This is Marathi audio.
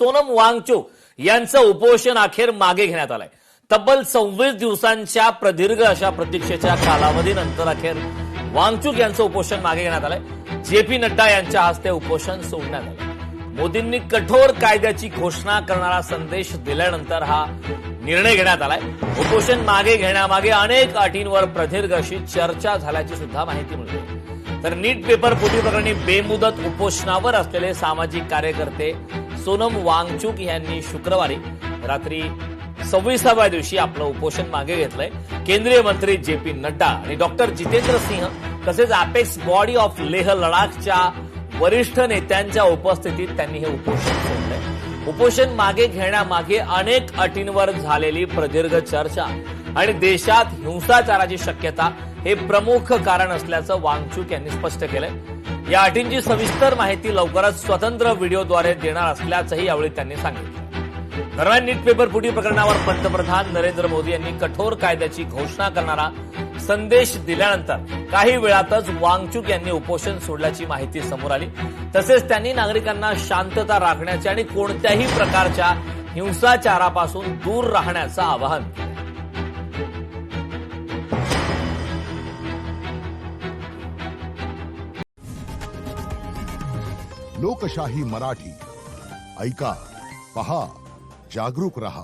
सोनम वांगचुक यांचं उपोषण अखेर मागे घेण्यात आलंय। तब्बल 26 दिवसांच्या प्रदीर्घ अशा प्रतीक्षेच्या कालावधीनंतर अखेर वांगचुक यांचं उपोषण मागे घेण्यात आलंय। जेपी नड्डा यांच्या हस्ते उपोषण सोडण्यात आलं। मोदींनी कठोर कायद्याची घोषणा करणारा संदेश दिल्यानंतर हा निर्णय घेण्यात आलाय। उपोषण मागे घेण्यामागे अनेक अटींवर प्रदीर्घ अशी चर्चा झाल्याची सुद्धा माहिती मिळते। तर नीट पेपर फुटी प्रकरणी बेमुदत उपोषणावर असलेले सामाजिक कार्यकर्ते सोनम वांगचुक यांनी शुक्रवारी रात्री 26व्या दिवशी आपलं उपोषण मागे घेतलंय। केंद्रीय मंत्री जेपी नड्डा आणि डॉक्टर जितेंद्र सिंह तसेच अपेक्स बॉडी ऑफ लेह लडाखच्या वरिष्ठ नेत्यांच्या उपस्थितीत त्यांनी हे उपोषण सोडलंय। उपोषण मागे घेण्यामागे अनेक अटींवर झालेली प्रदीर्घ चर्चा आणि देशात हिंसाचाराची शक्यता हे प्रमुख कारण असल्याचं वांगचुक यांनी स्पष्ट केलंय। या अटींची सविस्तर माहिती लवकरच स्वतंत्र व्हिडिओद्वारे देणार असल्याचंही यावेळी त्यांनी सांगितलं। दरम्यान नीट पेपर फुटी प्रकरणावर पंतप्रधान नरेंद्र मोदी यांनी कठोर कायद्याची घोषणा करणारा संदेश दिल्यानंतर काही वेळातच वांगचुक यांनी उपोषण सोडल्याची माहिती समोर आली। तसेच त्यांनी नागरिकांना शांतता राखण्याचे आणि कोणत्याही प्रकारच्या हिंसाचारापासून दूर राहण्याचं आवाहन केलं। लोकशाही मराठी ऐका, पहा, जागरूक रहा।